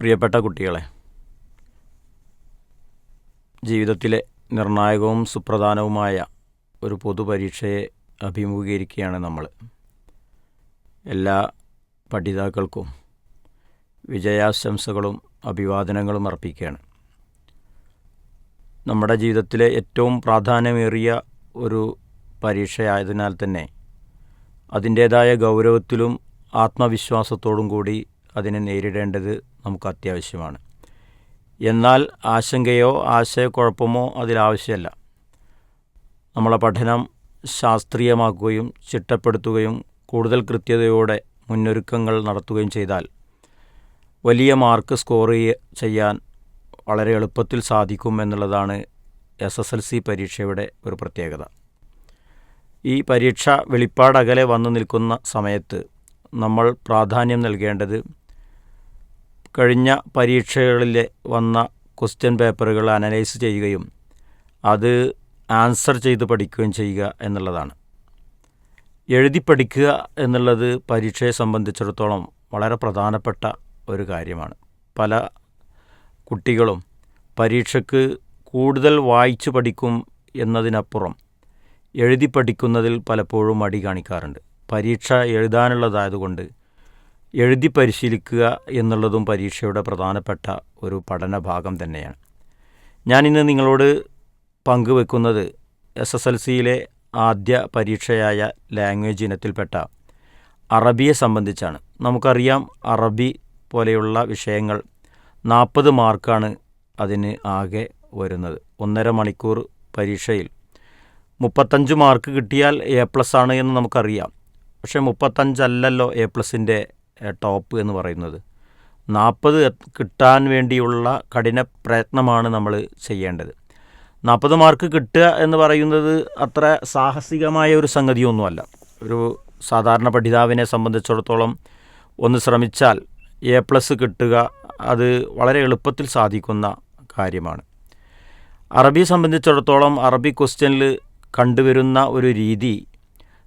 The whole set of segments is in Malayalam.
പ്രിയപ്പെട്ട കുട്ടികളെ, ജീവിതത്തിലെ നിർണായകവും സുപ്രധാനവുമായ ഒരു പൊതുപരീക്ഷയെ അഭിമുഖീകരിക്കുകയാണ് നമ്മൾ. എല്ലാ പഠിതാക്കൾക്കും വിജയാശംസകളും അഭിവാദനങ്ങളും അർപ്പിക്കുകയാണ്. നമ്മുടെ ജീവിതത്തിലെ ഏറ്റവും പ്രാധാന്യമേറിയ ഒരു പരീക്ഷയായതിനാൽ തന്നെ അതിൻ്റേതായ ഗൗരവത്തിലും ആത്മവിശ്വാസത്തോടും കൂടി അതിനെ നേരിടേണ്ടത് നമുക്ക് അത്യാവശ്യമാണ്. എന്നാൽ ആശങ്കയോ ആശയക്കുഴപ്പമോ അതിലാവശ്യമല്ല. നമ്മളെ പഠനം ശാസ്ത്രീയമാക്കുകയും ചിട്ടപ്പെടുത്തുകയും കൂടുതൽ കൃത്യതയോടെ മുന്നൊരുക്കങ്ങൾ നടത്തുകയും ചെയ്താൽ വലിയ മാർക്ക് സ്കോർ ചെയ്യാൻ വളരെ എളുപ്പത്തിൽ സാധിക്കും എന്നുള്ളതാണ് SSLC പരീക്ഷയുടെ ഒരു പ്രത്യേകത. ഈ പരീക്ഷ വെളിപ്പാടകലെ വന്നു നിൽക്കുന്ന സമയത്ത് നമ്മൾ പ്രാധാന്യം നൽകേണ്ടത് കഴിഞ്ഞ പരീക്ഷകളിൽ വന്ന ക്വസ്റ്റ്യൻ പേപ്പറുകൾ അനലൈസ് ചെയ്യുകയും അത് ആൻസർ ചെയ്ത് പഠിക്കുകയും ചെയ്യുക എന്നുള്ളതാണ്. എഴുതി പഠിക്കുക എന്നുള്ളത് പരീക്ഷയെ സംബന്ധിച്ചിടത്തോളം വളരെ പ്രധാനപ്പെട്ട ഒരു കാര്യമാണ്. പല കുട്ടികളും പരീക്ഷയ്ക്ക് കൂടുതൽ വായിച്ചു പഠിക്കും എന്നതിനപ്പുറം എഴുതി പഠിക്കുന്നതിൽ പലപ്പോഴും മടി കാണിക്കാറുണ്ട്. പരീക്ഷ എഴുതാനുള്ളതായതുകൊണ്ട് എഴുതി പരിശീലിക്കുക എന്നുള്ളതും പരീക്ഷയുടെ പ്രധാനപ്പെട്ട ഒരു പഠന ഭാഗം തന്നെയാണ്. ഞാനിന്ന് നിങ്ങളോട് പങ്കുവെക്കുന്നത് SSLCയിലെ ആദ്യ പരീക്ഷയായ ലാംഗ്വേജ് ഇനത്തിൽപ്പെട്ട അറബിയെ സംബന്ധിച്ചാണ്. നമുക്കറിയാം, അറബി പോലെയുള്ള വിഷയങ്ങൾ 40 മാർക്കാണ് അതിന് ആകെ വരുന്നത്. 1.5 മണിക്കൂർ പരീക്ഷയിൽ 35 മാർക്ക് കിട്ടിയാൽ A+ ആണ് എന്ന് നമുക്കറിയാം. പക്ഷേ 35 അല്ലല്ലോ A+ൻ്റെ ടോപ്പ് എന്ന് പറയുന്നത്. 40 കിട്ടാൻ വേണ്ടിയുള്ള കഠിന പ്രയത്നമാണ് നമ്മൾ ചെയ്യേണ്ടത്. 40 മാർക്ക് കിട്ടുക എന്ന് പറയുന്നത് അത്ര സാഹസികമായ ഒരു സംഗതിയൊന്നുമല്ല. ഒരു സാധാരണ പഠിതാവിനെ സംബന്ധിച്ചിടത്തോളം ഒന്ന് ശ്രമിച്ചാൽ A+ കിട്ടുക അത് വളരെ എളുപ്പത്തിൽ സാധിക്കുന്ന കാര്യമാണ്. അറബിയെ സംബന്ധിച്ചിടത്തോളം അറബി ക്വസ്റ്റ്യനിൽ കണ്ടുവരുന്ന ഒരു രീതി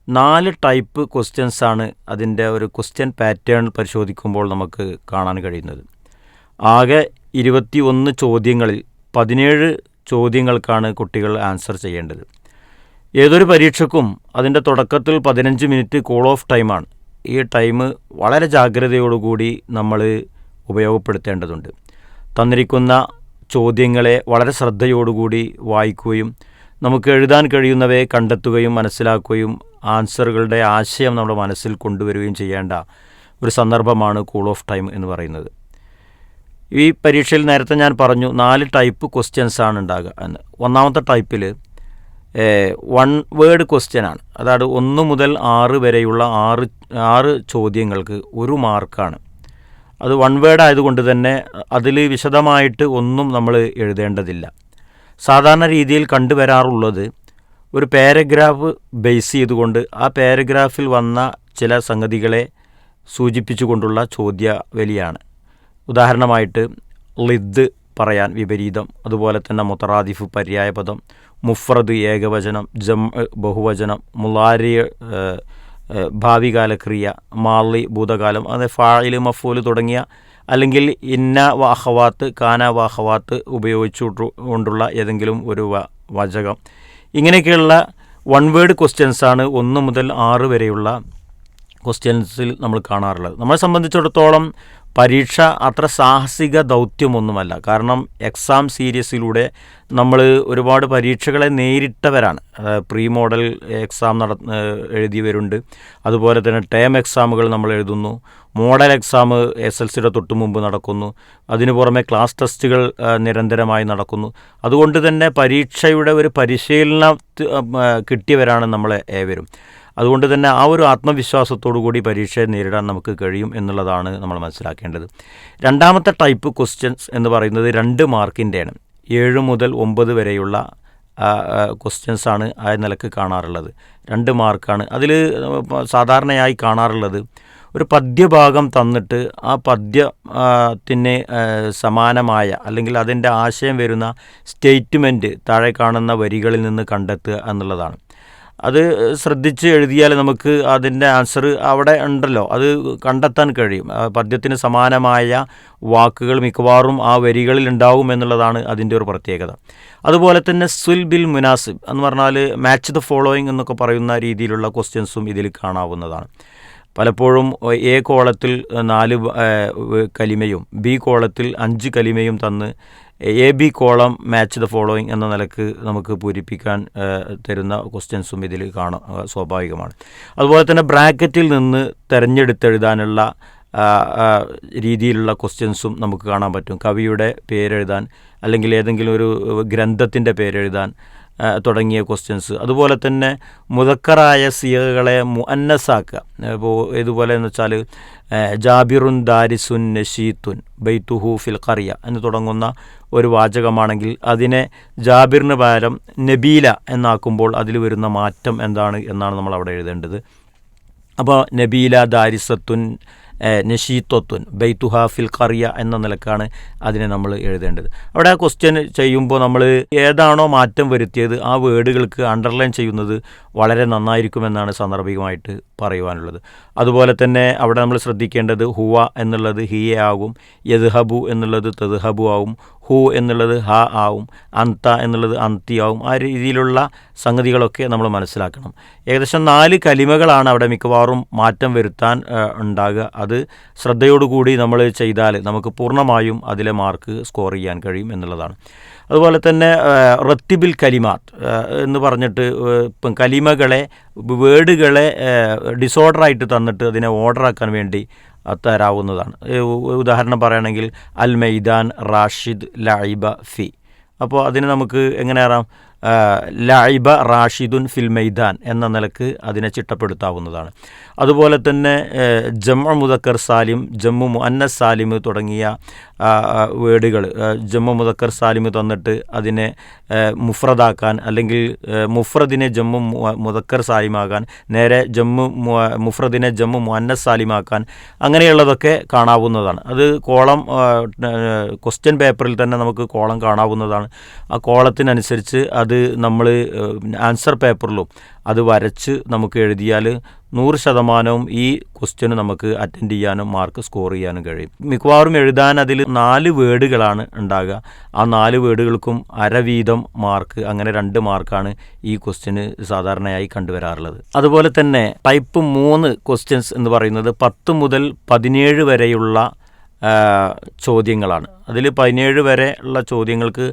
4 ടൈപ്പ് ക്വസ്റ്റ്യൻസാണ് അതിൻ്റെ ഒരു ക്വസ്റ്റ്യൻ പാറ്റേൺ പരിശോധിക്കുമ്പോൾ നമുക്ക് കാണാൻ കഴിയുന്നത്. ആകെ 21 ചോദ്യങ്ങളിൽ 17 ചോദ്യങ്ങൾക്കാണ് കുട്ടികൾ ആൻസർ ചെയ്യേണ്ടത്. ഏതൊരു പരീക്ഷയ്ക്കും അതിൻ്റെ തുടക്കത്തിൽ 15 മിനിറ്റ് കൂൾ ഓഫ് ടൈമാണ്. ഈ ടൈം വളരെ ജാഗ്രതയോടുകൂടി നമ്മൾ ഉപയോഗപ്പെടുത്തേണ്ടതുണ്ട്. തന്നിരിക്കുന്ന ചോദ്യങ്ങളെ വളരെ ശ്രദ്ധയോടുകൂടി വായിക്കുകയും നമുക്ക് എഴുതാൻ കഴിയുന്നവയെ കണ്ടെത്തുകയും മനസ്സിലാക്കുകയും ആൻസറുകളുടെ ആശയം നമ്മുടെ മനസ്സിൽ കൊണ്ടുവരികയും ചെയ്യേണ്ട ഒരു സന്ദർഭമാണ് കൂൾ ഓഫ് ടൈം എന്ന് പറയുന്നത്. ഈ പരീക്ഷയിൽ നേരത്തെ ഞാൻ പറഞ്ഞു 4 ടൈപ്പ് ക്വസ്റ്റ്യൻസാണ് ഉണ്ടാകുക എന്ന്. ഒന്നാമത്തെ ടൈപ്പിൽ 1 വേർഡ് ക്വസ്റ്റ്യനാണ്. അതായത് 1 മുതൽ 6 വരെയുള്ള 6 ചോദ്യങ്ങൾക്ക് 1 മാർക്കാണ്. അത് 1 വേർഡ് ആയതുകൊണ്ട് തന്നെ അതിൽ വിശദമായിട്ട് ഒന്നും നമ്മൾ എഴുതേണ്ടതില്ല. സാധാരണ രീതിയിൽ കണ്ടുവരാറുള്ളത് ഒരു പാരഗ്രാഫ് ബേസ് ചെയ്തുകൊണ്ട് ആ പാരഗ്രാഫിൽ വന്ന ചില സംഗതികളെ സൂചിപ്പിച്ചുകൊണ്ടുള്ള ചോദ്യാവലിയാണ്. ഉദാഹരണമായിട്ട് ലിദ് പറയാൻ വിപരീതം, അതുപോലെ തന്നെ മുത്തറാദിഫ് പര്യായപദം, മുഫ്രദ് ഏകവചനം, ജംഅ് ബഹുവചനം, മുളാരി ഭാവി കാലക്രിയ, മാളി ഭൂതകാലം, അത് ഫാഇൽ മഫൂൽ തുടങ്ങിയ അല്ലെങ്കിൽ ഇന്ന വാഹവാത്ത് കാന വാഹവാത്ത് ഉപയോഗിച്ചുകൊണ്ടുള്ള ഏതെങ്കിലും ഒരു വാചകം, ഇങ്ങനെയൊക്കെയുള്ള 1 വേർഡ് ക്വസ്റ്റ്യൻസാണ് 1 മുതൽ 6 വരെയുള്ള ക്വസ്റ്റ്യൻസിൽ നമ്മൾ കാണാറുള്ളത്. നമ്മളെ സംബന്ധിച്ചിടത്തോളം പരീക്ഷ അത്ര സാഹസിക ദൗത്യമൊന്നുമല്ല. കാരണം എക്സാം സീരീസിലൂടെ നമ്മൾ ഒരുപാട് പരീക്ഷകളെ നേരിട്ടവരാണ്. പ്രീ മോഡൽ എക്സാം എഴുതിയവരുണ്ട്, അതുപോലെ തന്നെ ടേം എക്സാമുകൾ നമ്മൾ എഴുതുന്നു, മോഡൽ എക്സാം SSLCയുടെ തൊട്ട് മുമ്പ് നടക്കുന്നു, അതിനു പുറമെ ക്ലാസ് ടെസ്റ്റുകൾ നിരന്തരമായി നടക്കുന്നു. അതുകൊണ്ട് തന്നെ പരീക്ഷയുടെ ഒരു പരിശീലനം കിട്ടിയവരാണ് നമ്മൾ ഏവരും. അതുകൊണ്ട് തന്നെ ആ ഒരു ആത്മവിശ്വാസത്തോടു കൂടി പരീക്ഷയെ നേരിടാൻ നമുക്ക് കഴിയും എന്നുള്ളതാണ് നമ്മൾ മനസ്സിലാക്കേണ്ടത്. രണ്ടാമത്തെ ടൈപ്പ് ക്വസ്റ്റ്യൻസ് എന്ന് പറയുന്നത് 2 മാർക്കിൻ്റെയാണ്. 7 മുതൽ 9 വരെയുള്ള ക്വസ്റ്റ്യൻസാണ് ആ നിലക്ക് കാണാറുള്ളത്. 2 മാർക്കാണ്. അതിൽ സാധാരണയായി കാണാറുള്ളത് ഒരു പദ്യഭാഗം തന്നിട്ട് ആ പദ്യത്തിന് സമാനമായ അല്ലെങ്കിൽ അതിൻ്റെ ആശയം വരുന്ന സ്റ്റേറ്റ്മെൻറ്റ് താഴെ കാണുന്ന വരികളിൽ നിന്ന് കണ്ടെത്തുക എന്നുള്ളതാണ്. അത് ശ്രദ്ധിച്ച് എഴുതിയാൽ നമുക്ക് അതിൻ്റെ ആൻസർ അവിടെ ഉണ്ടല്ലോ, അത് കണ്ടെത്താൻ കഴിയും. പദ്യത്തിന് സമാനമായ വാക്കുകൾ മിക്കവാറും ആ വരികളിൽ ഉണ്ടാവും എന്നുള്ളതാണ് അതിൻ്റെ ഒരു പ്രത്യേകത. അതുപോലെ തന്നെ സുൽ ബിൽ മുനാസിബ് എന്ന് പറഞ്ഞാൽ മാച്ച് ദ ഫോളോയിങ് എന്നൊക്കെ പറയുന്ന രീതിയിലുള്ള ക്വസ്റ്റ്യൻസും ഇതിൽ കാണാവുന്നതാണ്. പലപ്പോഴും എ കോളത്തിൽ 4 കലിമയും ബി കോളത്തിൽ 5 കലിമയും തന്ന് A B column match the following എന്ന നിലക്ക് നമുക്ക് പൂരിപ്പിക്കാൻ തരുന്ന ക്വസ്റ്റ്യൻസും ഇതിൽ സ്വാഭാവികമാണ്. അതുപോലെ തന്നെ ബ്രാക്കറ്റിൽ നിന്ന് തിരഞ്ഞെടുത്തെഴുതാനുള്ള രീതിയിലുള്ള ക്വസ്റ്റ്യൻസും നമുക്ക് കാണാൻ പറ്റും. കവിയുടെ പേരെഴുതാൻ അല്ലെങ്കിൽ ഏതെങ്കിലും ഒരു ഗ്രന്ഥത്തിൻ്റെ പേരെഴുതാൻ തുടങ്ങിയ ക്വസ്റ്റ്യൻസ്. അതുപോലെ തന്നെ മുദക്കറായ സിയകളെ മുഅന്നസാക്കുക. ഇപ്പോൾ ഇതുപോലെ എന്ന് വെച്ചാൽ ജാബിറുൻ ദാരിസുൻ നഷീത്തുൻ ബൈത്തുഹു ഫിൽ ഖറിയ എന്ന് തുടങ്ങുന്ന ഒരു വാചകമാണെങ്കിൽ അതിനെ ജാബിറിന് പകരം നബീല എന്നാക്കുമ്പോൾ അതിൽ വരുന്ന മാറ്റം എന്താണ് എന്നാണ് നമ്മൾ അവിടെ എഴുതേണ്ടത്. അപ്പോൾ നബീല ദാരിസത്തുൻ നഷീത്വത്തുൻ ബൈത്തുഹ ഫിൽ ഖറിയ എന്ന നിലക്കാണ് അതിനെ നമ്മൾ എഴുതേണ്ടത്. അവിടെ ആ ക്വസ്റ്റ്യൻ ചെയ്യുമ്പോൾ നമ്മൾ ഏതാണോ മാറ്റം വരുത്തിയത് ആ വേർഡുകൾക്ക് അണ്ടർലൈൻ ചെയ്യുന്നത് വളരെ നന്നായിരിക്കുമെന്നാണ് സാന്ദർഭികമായിട്ട് പറയുവാനുള്ളത്. അതുപോലെ തന്നെ അവിടെ നമ്മൾ ശ്രദ്ധിക്കേണ്ടത് ഹുവ എന്നുള്ളത് ഹിയ ആകും, യദ്ഹബു എന്നുള്ളത് തദ്ഹബു ആവും, ഹു എന്നുള്ളത് ഹ ആവും, അന്ത എന്നുള്ളത് അന്തി ആവും. ആ രീതിയിലുള്ള സംഗതികളൊക്കെ നമ്മൾ മനസ്സിലാക്കണം. ഏകദേശം 4 കലിമകളാണ് അവിടെ മിക്കവാറും മാറ്റം വരുത്താൻ ഉണ്ടാകുക. അത് ശ്രദ്ധയോടുകൂടി നമ്മൾ ചെയ്താൽ നമുക്ക് പൂർണ്ണമായും അതിലെ മാർക്ക് സ്കോർ ചെയ്യാൻ കഴിയും എന്നുള്ളതാണ്. അതുപോലെ തന്നെ റത്തിബിൽ കലിമാത്ത് എന്ന് പറഞ്ഞിട്ട് ഇപ്പം കലിമകളെ വേർഡുകളെ ഡിസോർഡറായിട്ട് തന്നിട്ട് അതിനെ ഓർഡറാക്കാൻ വേണ്ടി തരാവുന്നതാണ്. ഉദാഹരണം പറയുകയാണെങ്കിൽ അൽ മൈദാൻ റാഷിദ് ലൈബ ഫി. അപ്പോൾ അതിന് നമുക്ക് എങ്ങനെ അറിയാം? ലൈബ റാഷിദുൻ ഫിൽ മൈദാൻ എന്ന നിലക്ക് അതിനെ ചിട്ടപ്പെടുത്താവുന്നതാണ്. അതുപോലെ തന്നെ ജമ്മു മുദക്കർ സാലിം, ജമ്മു മുഅന്നസ് സാലിം തുടങ്ങിയ വേർഡുകൾ ജമ്മു മുദക്കർ സാലിം തന്നിട്ട് അതിനെ മുഫ്രദാക്കാൻ അല്ലെങ്കിൽ മുഫ്രദിനെ ജമ്മു മുദക്കർ സാലിമാകാൻ, നേരെ മുഫ്രദിനെ ജമ്മു മുഅന്നസ് സാലിമാക്കാൻ, അങ്ങനെയുള്ളതൊക്കെ കാണാവുന്നതാണ്. അത് കോളം ക്വസ്റ്റ്യൻ പേപ്പറിൽ തന്നെ നമുക്ക് കോളം കാണാവുന്നതാണ്. ആ കോളത്തിനനുസരിച്ച് അത് നമ്മൾ ആൻസർ പേപ്പറിലും അത് വരച്ച് നമുക്ക് എഴുതിയാൽ 100% ഈ ക്വസ്റ്റ്യന് നമുക്ക് അറ്റൻഡ് ചെയ്യാനും മാർക്ക് സ്കോർ ചെയ്യാനും കഴിയും. മിക്കവാറും എഴുതാൻ അതിൽ 4 വേർഡുകളാണ് ഉണ്ടാകുക. ആ 4 വേർഡുകൾക്കും അരവീതം മാർക്ക്, അങ്ങനെ 2 മാർക്കാണ് ഈ ക്വസ്റ്റ്യന് സാധാരണയായി കണ്ടുവരാറുള്ളത്. അതുപോലെ തന്നെ ടൈപ്പ് 3 ക്വസ്റ്റ്യൻസ് എന്ന് പറയുന്നത് 10 മുതൽ 17 വരെയുള്ള ചോദ്യങ്ങളാണ്. അതിൽ 17 വരെ ഉള്ള ചോദ്യങ്ങൾക്ക്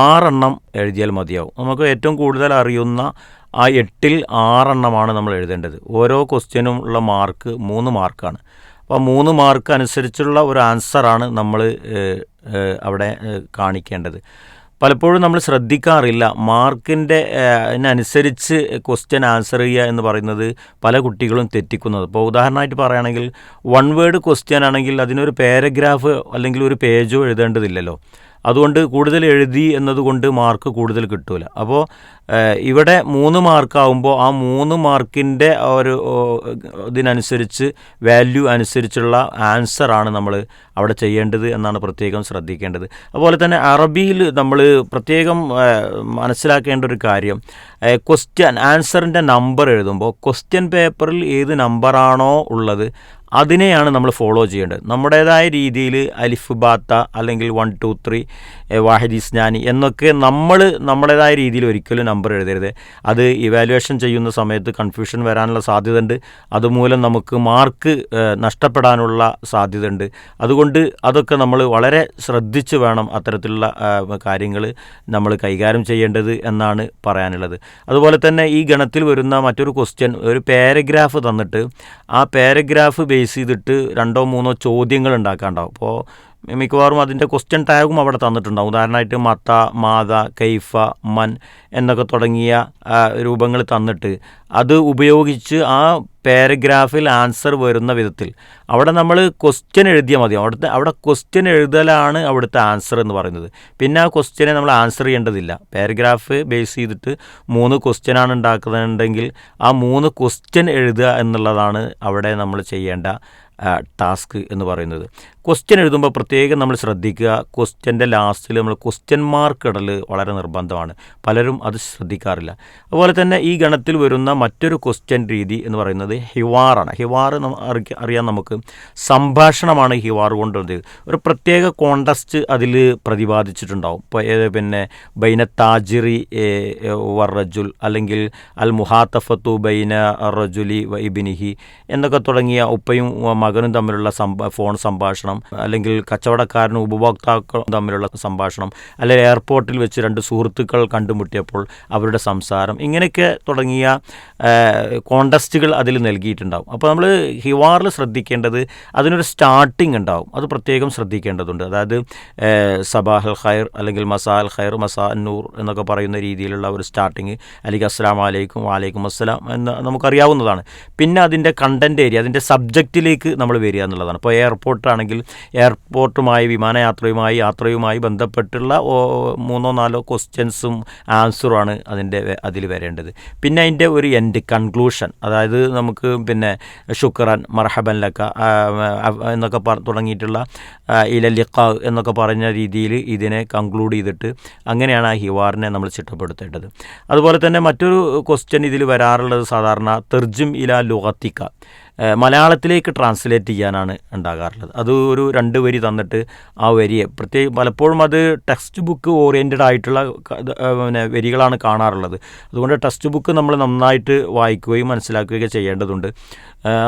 6 എണ്ണം എഴുതിയാൽ മതിയാവും. നമുക്ക് ഏറ്റവും കൂടുതൽ അറിയുന്ന ആ 8ൽ 6 എണ്ണമാണ് നമ്മൾ എഴുതേണ്ടത്. ഓരോ ക്വസ്റ്റ്യനും ഉള്ള മാർക്ക് 3 മാർക്കാണ്. അപ്പോൾ 3 മാർക്ക് അനുസരിച്ചുള്ള ഒരു ആൻസറാണ് നമ്മൾ അവിടെ കാണിക്കേണ്ടത്. പലപ്പോഴും നമ്മൾ ശ്രദ്ധിക്കാറില്ല. മാർക്കിൻ്റെ അനുസരിച്ച് ക്വസ്റ്റ്യൻ ആൻസർ ചെയ്യുക എന്ന് പറയുന്നത് പല കുട്ടികളും തെറ്റിക്കുന്നത്. ഇപ്പോൾ ഉദാഹരണമായിട്ട് പറയുകയാണെങ്കിൽ 1 വേർഡ് ക്വസ്റ്റ്യൻ ആണെങ്കിൽ അതിനൊരു പാരഗ്രാഫ് അല്ലെങ്കിൽ ഒരു പേജോ എഴുതേണ്ടതില്ലല്ലോ. അതുകൊണ്ട് കൂടുതൽ എഴുതി എന്നതുകൊണ്ട് മാർക്ക് കൂടുതൽ കിട്ടില്ല. അപ്പോൾ ഇവിടെ 3 മാർക്കാവുമ്പോൾ ആ 3 മാർക്കിൻ്റെ ഒരു ഇതിനനുസരിച്ച് വാല്യൂ അനുസരിച്ചുള്ള ആൻസറാണ് നമ്മൾ അവിടെ ചെയ്യേണ്ടത് എന്നാണ് പ്രത്യേകം ശ്രദ്ധിക്കേണ്ടത്. അതുപോലെ തന്നെ അറബിയിൽ നമ്മൾ പ്രത്യേകം മനസ്സിലാക്കേണ്ട ഒരു കാര്യം, ക്വസ്റ്റ്യൻ ആൻസറിൻ്റെ നമ്പർ എഴുതുമ്പോൾ ക്വസ്റ്റ്യൻ പേപ്പറിൽ ഏത് നമ്പറാണോ ഉള്ളത് അതിനെയാണ് നമ്മൾ ഫോളോ ചെയ്യേണ്ടത്. നമ്മുടേതായ രീതിയിൽ അലിഫ് ബാത്ത അല്ലെങ്കിൽ 1 2 3 വാഹിദ് ഇസ്നാനി എന്നൊക്കെ നമ്മൾ നമ്മുടേതായ രീതിയിൽ ഒരിക്കലും നമ്പർ എഴുതരുത്. അത് ഇവാലുവേഷൻ ചെയ്യുന്ന സമയത്ത് കൺഫ്യൂഷൻ വരാനുള്ള സാധ്യതയുണ്ട്. അതുമൂലം നമുക്ക് മാർക്ക് നഷ്ടപ്പെടാനുള്ള സാധ്യതയുണ്ട്. അതുകൊണ്ട് അതൊക്കെ നമ്മൾ വളരെ ശ്രദ്ധിച്ച് വേണം അത്തരത്തിലുള്ള കാര്യങ്ങൾ നമ്മൾ കൈകാര്യം ചെയ്യേണ്ടത് എന്നാണ് പറയാനുള്ളത്. അതുപോലെ തന്നെ ഈ ഗണത്തിൽ വരുന്ന മറ്റൊരു ക്വസ്റ്റ്യൻ, ഒരു പാരഗ്രാഫ് തന്നിട്ട് ആ പാരഗ്രാഫ് ബേസ് ചെയ്തിട്ട് 2 3 ചോദ്യങ്ങൾ ഉണ്ടാക്കാനുണ്ടാവും. അപ്പോൾ മിക്കവാറും അതിൻ്റെ ക്വസ്റ്റ്യൻ ടാഗും അവിടെ തന്നിട്ടുണ്ടാവും. ഉദാഹരണമായിട്ട് മത, മാത, കൈഫ, മൻ എന്നൊക്കെ തുടങ്ങിയ രൂപങ്ങൾ തന്നിട്ട് അത് ഉപയോഗിച്ച് ആ പാരഗ്രാഫിൽ ആൻസർ വരുന്ന വിധത്തിൽ അവിടെ നമ്മൾ ക്വസ്റ്റ്യൻ എഴുതിയാൽ മതി. അവിടെ ക്വസ്റ്റ്യൻ എഴുതലാണ് അവിടുത്തെ ആൻസർ എന്ന് പറയുന്നത്. പിന്നെ ആ ക്വസ്റ്റ്യനെ നമ്മൾ ആൻസർ ചെയ്യേണ്ടതില്ല. പാരഗ്രാഫ് ബേസ് ചെയ്തിട്ട് 3 ക്വസ്റ്റ്യനാണ് ഉണ്ടാക്കുന്നുണ്ടെങ്കിൽ ആ 3 ക്വസ്റ്റ്യൻ എഴുതുക എന്നുള്ളതാണ് അവിടെ നമ്മൾ ചെയ്യേണ്ട ടാസ്ക് എന്ന് പറയുന്നത്. ക്വസ്റ്റ്യൻ എഴുതുമ്പോൾ പ്രത്യേകം നമ്മൾ ശ്രദ്ധിക്കുക, ക്വസ്റ്റ്യൻ്റെ ലാസ്റ്റിൽ നമ്മൾ ക്വസ്റ്റ്യൻ മാർക്ക് ഇടൽ വളരെ നിർബന്ധമാണ്. പലരും അത് ശ്രദ്ധിക്കാറില്ല. അതുപോലെ തന്നെ ഈ ഗണത്തിൽ വരുന്ന മറ്റൊരു ക്വസ്റ്റ്യൻ രീതി എന്ന് പറയുന്നത് ഹിവാറാണ്. ഹിവാർ അറിയാം നമുക്ക്, സംഭാഷണമാണ് ഹിവാർ കൊണ്ടുള്ളത്. ഒരു പ്രത്യേക കോണ്ടസ്റ്റ് അതിൽ പ്രതിപാദിച്ചിട്ടുണ്ടാവും. ഇപ്പോൾ പിന്നെ ബൈന താജിറി വറജുൽ അല്ലെങ്കിൽ അൽ മുഹാത്തഫത്തു ബൈന റജുലി വൈബിനിഹി എന്നൊക്കെ തുടങ്ങിയ ഉപ്പയും മകനും തമ്മിലുള്ള ഫോൺ സംഭാഷണം, അല്ലെങ്കിൽ കച്ചവടക്കാരനും ഉപഭോക്താക്കളും തമ്മിലുള്ള സംഭാഷണം, അല്ലെങ്കിൽ എയർപോർട്ടിൽ വെച്ച് രണ്ട് സുഹൃത്തുക്കൾ കണ്ടുമുട്ടിയപ്പോൾ അവരുടെ സംസാരം, ഇങ്ങനെയൊക്കെ തുടങ്ങിയ കോണ്ടസ്റ്റുകൾ അതിൽ നൽകിയിട്ടുണ്ടാവും. അപ്പോൾ നമ്മൾ ഹിവാറിൽ ശ്രദ്ധിക്കേണ്ടത് അതിനൊരു സ്റ്റാർട്ടിങ് ഉണ്ടാവും, അത് പ്രത്യേകം ശ്രദ്ധിക്കേണ്ടതുണ്ട്. അതായത് സബാഹൽ ഖൈർ അല്ലെങ്കിൽ മസാ അൽ ഖൈർ, മസാ നൂർ എന്നൊക്കെ പറയുന്ന രീതിയിലുള്ള ഒരു സ്റ്റാർട്ടിങ്, അല്ലെങ്കിൽ അസ്സലാമു അലൈക്കും വലൈക്കും അസ്സലാം എന്ന് നമുക്കറിയാവുന്നതാണ്. പിന്നെ അതിൻ്റെ കണ്ടൻറ് ഏരിയ, അതിൻ്റെ സബ്ജക്റ്റിലേക്ക് നമ്മൾ വരിക എന്നുള്ളതാണ്. ഇപ്പോൾ എയർപോർട്ടാണെങ്കിൽ എയർപോർട്ടുമായി യാത്രയുമായി ബന്ധപ്പെട്ടുള്ള 3-4 ക്വസ്റ്റ്യൻസും ആൻസറുമാണ് അതിൽ വരേണ്ടത്. പിന്നെ അതിൻ്റെ ഒരു എൻഡ് കൺക്ലൂഷൻ, അതായത് നമുക്ക് പിന്നെ ശുക്രൻ, മർഹബൻ ലക്ക എന്നൊക്കെ തുടങ്ങിയിട്ടുള്ള ഇല ലിഖാ എന്നൊക്കെ പറഞ്ഞ രീതിയിൽ ഇതിനെ കൺക്ലൂഡ് ചെയ്തിട്ട് അങ്ങനെയാണ് ആ ഹിവാറിനെ നമ്മൾ ചിട്ടപ്പെടുത്തേണ്ടത്. അതുപോലെ തന്നെ മറ്റൊരു ക്വസ്റ്റ്യൻ ഇതിൽ വരാറുള്ളത് സാധാരണ തെർജും ഇല ലുഗത്തിക്ക, മലയാളത്തിലേക്ക് ട്രാൻസ്ലേറ്റ് ചെയ്യാനാണ് ഉണ്ടാകാറുള്ളത്. അത് ഒരു 2 വരി തന്നിട്ട് ആ വരിയെ പലപ്പോഴും അത് ടെക്സ്റ്റ് ബുക്ക് ഓറിയൻറ്റഡ് ആയിട്ടുള്ള പിന്നെ വരികളാണ് കാണാറുള്ളത്. അതുകൊണ്ട് ടെക്സ്റ്റ് ബുക്ക് നമ്മൾ നന്നായിട്ട് വായിക്കുകയും മനസ്സിലാക്കുകയൊക്കെ ചെയ്യേണ്ടതുണ്ട്.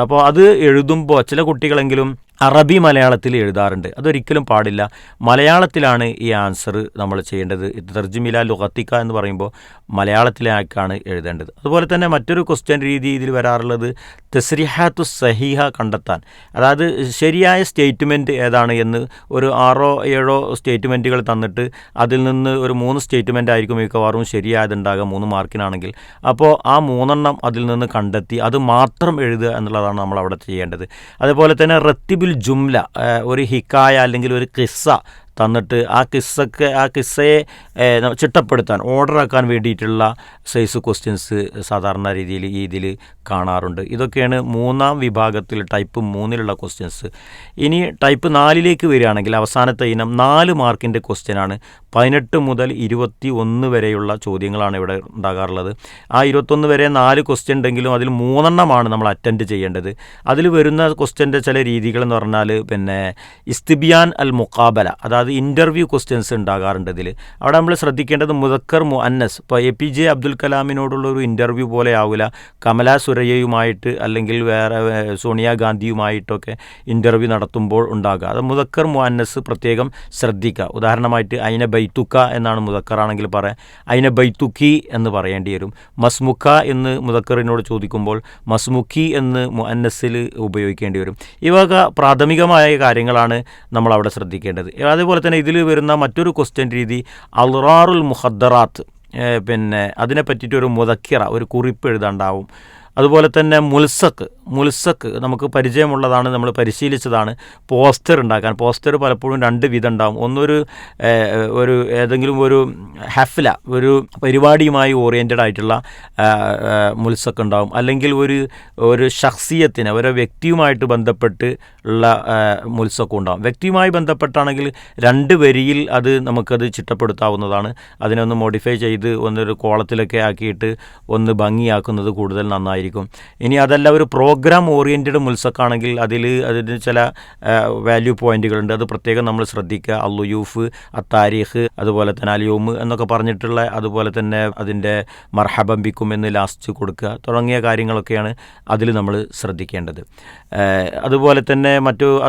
അപ്പോൾ അത് എഴുതുമ്പോൾ ചില കുട്ടികളെങ്കിലും അറബി മലയാളത്തിൽ എഴുതാറുണ്ട്. അതൊരിക്കലും പാടില്ല. മലയാളത്തിലാണ് ഈ ആൻസർ നമ്മൾ ചെയ്യേണ്ടത്. തർജിമില ലുഗത്തിക്ക എന്ന് പറയുമ്പോൾ മലയാളത്തിലേക്കാണ് എഴുതേണ്ടത്. അതുപോലെ തന്നെ മറ്റൊരു ക്വസ്റ്റ്യൻ രീതി ഇതിൽ വരാറുള്ളത് തസ്രിഹാത്തു സഹീഹ കണ്ടെത്താൻ, അതായത് ശരിയായ സ്റ്റേറ്റ്മെൻറ്റ് ഏതാണ് എന്ന് ഒരു 6-7 സ്റ്റേറ്റ്മെൻറ്റുകൾ തന്നിട്ട് അതിൽ നിന്ന് ഒരു 3 സ്റ്റേറ്റ്മെൻ്റ് ആയിരിക്കും മിക്കവാറും ശരിയായതുണ്ടാകുക 3 മാർക്കിനാണെങ്കിൽ. അപ്പോൾ ആ 3 അതിൽ നിന്ന് കണ്ടെത്തി അത് മാത്രം എഴുതുക എന്നുള്ളതാണ് നമ്മൾ അവിടെ ചെയ്യേണ്ടത്. അതുപോലെ തന്നെ റത്തിബുൽ ജുംല, ഒരു ഹിക്കായ അല്ലെങ്കിൽ ഒരു കിസ്സ തന്നിട്ട് ആ കിസ്സയെ ചിട്ടപ്പെടുത്താൻ, ഓർഡറാക്കാൻ വേണ്ടിയിട്ടുള്ള സൈസ് ക്വസ്റ്റ്യൻസ് സാധാരണ രീതിയിൽ ഇതിൽ കാണാറുണ്ട്. ഇതൊക്കെയാണ് 3-ാം വിഭാഗത്തിൽ ടൈപ്പ് 3-ലുള്ള ക്വസ്റ്റ്യൻസ്. ഇനി ടൈപ്പ് 4-ലേക്ക് വരികയാണെങ്കിൽ അവസാനത്തെ ഇനം 4 മാർക്കിൻ്റെ ക്വസ്റ്റ്യനാണ്. 18 മുതൽ 21 വരെയുള്ള ചോദ്യങ്ങളാണ് ഇവിടെ ഉണ്ടാകാറുള്ളത്. ആ 21 വരെ 4 ക്വസ്റ്റ്യൻ ഉണ്ടെങ്കിലും അതിൽ 3 നമ്മൾ അറ്റൻഡ് ചെയ്യേണ്ടത്. അതിൽ വരുന്ന ക്വസ്റ്റ്യൻ്റെ ചില രീതികളെന്ന് പറഞ്ഞാൽ പിന്നെ ഇസ്തിബിയാൻ അൽ മുഖാബല, അതായത് ഇൻ്റർവ്യൂ ക്വസ്റ്റ്യൻസ് ഉണ്ടാകാറുണ്ട്. ഇതിൽ അവിടെ നമ്മൾ ശ്രദ്ധിക്കേണ്ടത് മുദക്കർ മുഅന്നസ്. ഇപ്പോൾ APJ അബ്ദുൽ കലാമിനോടുള്ള ഒരു ഇൻ്റർവ്യൂ പോലെ ആവില്ല കമല സുരയ്യയുമായിട്ട് അല്ലെങ്കിൽ വേറെ സോണിയാഗാന്ധിയുമായിട്ടൊക്കെ ഇൻ്റർവ്യൂ നടത്തുമ്പോൾ ഉണ്ടാകുക. അത് മുദക്കർ മുഅന്നസ് പ്രത്യേകം ശ്രദ്ധിക്കുക. ഉദാഹരണമായിട്ട് അയിന ബൈത്തുക്ക എന്നാണ് മുദക്കറാണെങ്കിൽ പറയാം, അയിന ബൈത്തുക്കി എന്ന് പറയേണ്ടി വരും. മസ്മുക്ക എന്ന് മുദക്കറിനോട് ചോദിക്കുമ്പോൾ മസ്മുക്കി എന്ന് മുഅന്നസിൽ ഉപയോഗിക്കേണ്ടി വരും. ഈ വക പ്രാഥമികമായ കാര്യങ്ങളാണ് നമ്മൾ അവിടെ ശ്രദ്ധിക്കേണ്ടത്. അതേപോലെ തന്നെ ഇതിൽ വരുന്ന മറ്റൊരു ക്വസ്റ്റ്യൻ രീതി അൽറാറുൽ മുഖദ്ദറാത്ത്, പിന്നെ അതിനെ പറ്റിയിട്ടൊരു മുദക്കിറ, ഒരു കുറിപ്പ് എഴുതാണ്ടാവും. അതുപോലെ തന്നെ മുൽസക്ക് നമുക്ക് പരിചയമുള്ളതാണ്, നമ്മൾ പരിശീലിച്ചതാണ്. പോസ്റ്റർ ഉണ്ടാക്കാൻ, പോസ്റ്റർ പലപ്പോഴും 2 വിധം ഉണ്ടാവും. ഒരു ഏതെങ്കിലും ഒരു ഹഫ്ല, ഒരു പരിപാടിയുമായി ഓറിയൻറ്റഡ് ആയിട്ടുള്ള മുൽസക്ക് ഉണ്ടാവും, അല്ലെങ്കിൽ ഒരു ഷഖ്സിയത്തിന്, ഒരു വ്യക്തിയുമായിട്ട് ബന്ധപ്പെട്ട് ഉള്ള മുൽസക്കും ഉണ്ടാവും. വ്യക്തിയുമായി ബന്ധപ്പെട്ടാണെങ്കിൽ 2 വരിയിൽ അത് നമുക്കത് ചിട്ടപ്പെടുത്താവുന്നതാണ്. അതിനെ ഒന്ന് മോഡിഫൈ ചെയ്ത് ഒന്നൊരു കോളത്തിലൊക്കെ ആക്കിയിട്ട് ഒന്ന് ഭംഗിയാക്കുന്നത് കൂടുതൽ നന്നായിരിക്കും. ഇനി അതല്ല ഒരു പ്രോഗ്രാം ഓറിയൻറ്റഡ് മുൽസക്കാണെങ്കിൽ അതിന് ചില വാല്യൂ പോയിന്റുകളുണ്ട്. അത് പ്രത്യേകം നമ്മൾ ശ്രദ്ധിക്കുക. അല്ലുയൂഫ്, അത്താരിഖ്, അതുപോലെ തന്നെ അലിയോമ് എന്നൊക്കെ പറഞ്ഞിട്ടുള്ള, അതുപോലെ തന്നെ അതിൻ്റെ മർഹബം ബിക്കും എന്ന് ലാസ്റ്റ് കൊടുക്കുക തുടങ്ങിയ കാര്യങ്ങളൊക്കെയാണ് അതിൽ നമ്മൾ ശ്രദ്ധിക്കേണ്ടത്. അതുപോലെ തന്നെ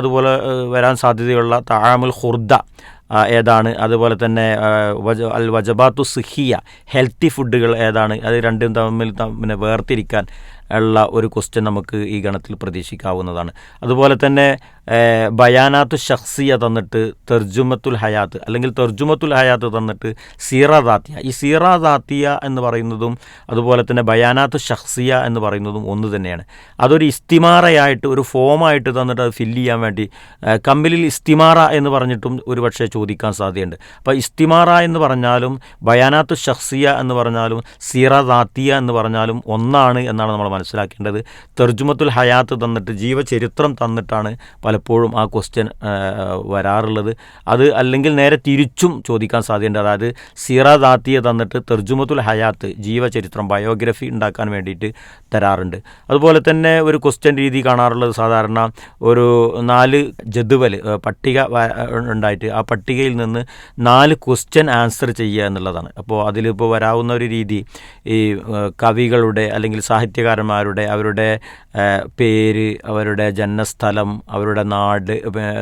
അതുപോലെ വരാൻ സാധ്യതയുള്ള തആമുൽ ഖുർദ ഏതാണ്, അതുപോലെ തന്നെ അൽ വജബാത്തു സിഹിയ, ഹെൽത്തി ഫുഡുകൾ ഏതാണ്, അത് രണ്ടും തമ്മിൽ വേർതിരിക്കാൻ ഉള്ള ഒരു ക്വസ്റ്റ്യൻ നമുക്ക് ഈ ഗണത്തിൽ പ്രതീക്ഷിക്കാവുന്നതാണ്. അതുപോലെ തന്നെ ബയാനാത്തു ഷഖ്സിയ തന്നിട്ട് തെർജുമത്തുൽ ഹയാത്ത്, അല്ലെങ്കിൽ തെർജുമത്തുൽ ഹയാത്ത് തന്നിട്ട് സീറ ദാത്തിയ. ഈ സീറ ദാത്തിയ എന്ന് പറയുന്നതും അതുപോലെ തന്നെ ബയാനാത്തു ഷഖ്സിയ എന്ന് പറയുന്നതും ഒന്ന് തന്നെയാണ്. അതൊരു ഇസ്തിമാറയായിട്ട്, ഒരു ഫോമായിട്ട് തന്നിട്ട് അത് ഫില്ല് ചെയ്യാൻ വേണ്ടി കമ്പിലിൽ ഇസ്തിമാറ എന്ന് പറഞ്ഞിട്ടും ഒരു പക്ഷേ ചോദിക്കാൻ സാധ്യതയുണ്ട്. അപ്പോൾ ഇസ്തിമാറ എന്ന് പറഞ്ഞാലും ബയാനാത്തു ഷഖ്സിയ എന്ന് പറഞ്ഞാലും സീറ ദാത്തിയ എന്ന് പറഞ്ഞാലും ഒന്നാണ് എന്നാണ് നമ്മൾ മനസ്സിലാക്കേണ്ടത്. തർജുമത്തുൽ ഹയാത്ത് തന്നിട്ട് ജീവചരിത്രം തന്നിട്ടാണ് പലപ്പോഴും ആ ക്വസ്റ്റ്യൻ വരാറുള്ളത്. അത് അല്ലെങ്കിൽ നേരെ തിരിച്ചും ചോദിക്കാൻ സാധ്യതയുണ്ട്. അതായത് സീറ ദാത്തിയെ തന്നിട്ട് തർജുമത്തുൽ ഹയാത്ത് ജീവചരിത്രം ബയോഗ്രഫി ഉണ്ടാക്കാൻ വേണ്ടിയിട്ട് തരാറുണ്ട്. അതുപോലെ തന്നെ ഒരു ക്വസ്റ്റ്യൻ രീതി കാണാറുള്ളത് സാധാരണ ഒരു 4 ജദ്വൽ പട്ടിക ഉണ്ടായിട്ട് ആ പട്ടികയിൽ നിന്ന് 4 ക്വസ്റ്റ്യൻ ആൻസർ ചെയ്യുക എന്നുള്ളതാണ്. അപ്പോൾ അതിലിപ്പോൾ വരാവുന്ന ഒരു രീതി ഈ കവികളുടെ അല്ലെങ്കിൽ സാഹിത്യകാരന്മാരുടെ അവരുടെ പേര്, അവരുടെ ജന്മസ്ഥലം, അവരുടെ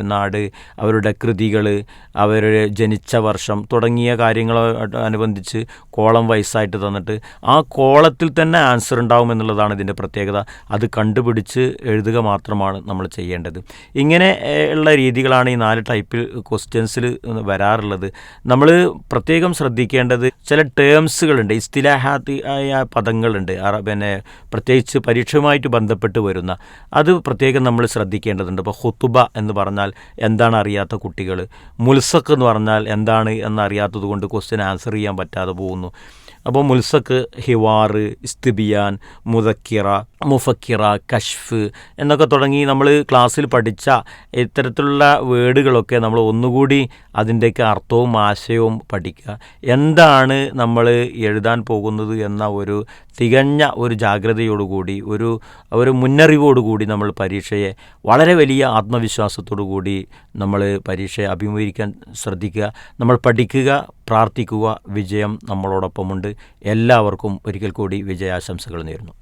നാട്, അവരുടെ കൃതികൾ, അവർ ജനിച്ച വർഷം തുടങ്ങിയ കാര്യങ്ങളോടനുബന്ധിച്ച് കോളം വൈസായിട്ട് തന്നിട്ട് ആ കോളത്തിൽ തന്നെ ആൻസർ ഉണ്ടാവും എന്നുള്ളതാണ് ഇതിൻ്റെ പ്രത്യേകത. അത് കണ്ടുപിടിച്ച് എഴുതുക മാത്രമാണ് നമ്മൾ ചെയ്യേണ്ടത്. ഇങ്ങനെ ഉള്ള രീതികളാണ് ഈ 4 ടൈപ്പിൽ ക്വസ്റ്റ്യൻസിൽ വരാറുള്ളത്. നമ്മൾ പ്രത്യേകം ശ്രദ്ധിക്കേണ്ടത് ചില ടേംസുകളുണ്ട്, ഇസ്തിലാഹാത്ത് ആയ പദങ്ങളുണ്ട്, പിന്നെ പ്രത്യേകിച്ച് പരീക്ഷയുമായിട്ട് ബന്ധപ്പെട്ട് വരുന്ന അത് പ്രത്യേകം നമ്മൾ ശ്രദ്ധിക്കേണ്ടതുണ്ട്. ഇപ്പോൾ ഖുതുബ എന്ന് പറഞ്ഞാൽ എന്താണ് അറിയാത്ത കുട്ടികൾ, മുൽസഖ് എന്ന് പറഞ്ഞാൽ എന്താണ് എന്നറിയാത്തത് കൊണ്ട് ക്വസ്റ്റ്യൻ ആൻസർ ചെയ്യാൻ പറ്റാതെ പോകുന്നു. അപ്പോൾ മുൽസഖ്, ഹിവാർ, ഇസ്തിബിയാൻ, മുദക്കിറ, മുഫക്കിറ, കഷ്ഫ് എന്നൊക്കെ തുടങ്ങി നമ്മൾ ക്ലാസ്സിൽ പഠിച്ച ഇത്തരത്തിലുള്ള വേർഡുകളൊക്കെ നമ്മൾ ഒന്നുകൂടി അതിൻ്റെയൊക്കെ അർത്ഥവും ആശയവും പഠിക്കുക. എന്താണ് നമ്മൾ എഴുതാൻ പോകുന്നത് എന്ന ഒരു തികഞ്ഞ ഒരു ജാഗ്രതയോടുകൂടി ഒരു മുന്നറിവോടുകൂടി നമ്മൾ പരീക്ഷയെ വളരെ വലിയ ആത്മവിശ്വാസത്തോടു കൂടി നമ്മൾ പരീക്ഷയെ അഭിമുഖീകരിക്കാൻ ശ്രദ്ധിക്കുക. നമ്മൾ പഠിക്കുക, പ്രാർത്ഥിക്കുക. വിജയം നമ്മളോടൊപ്പമുണ്ട്. എല്ലാവർക്കും ഒരിക്കൽ കൂടി വിജയാശംസകൾ നേരുന്നു.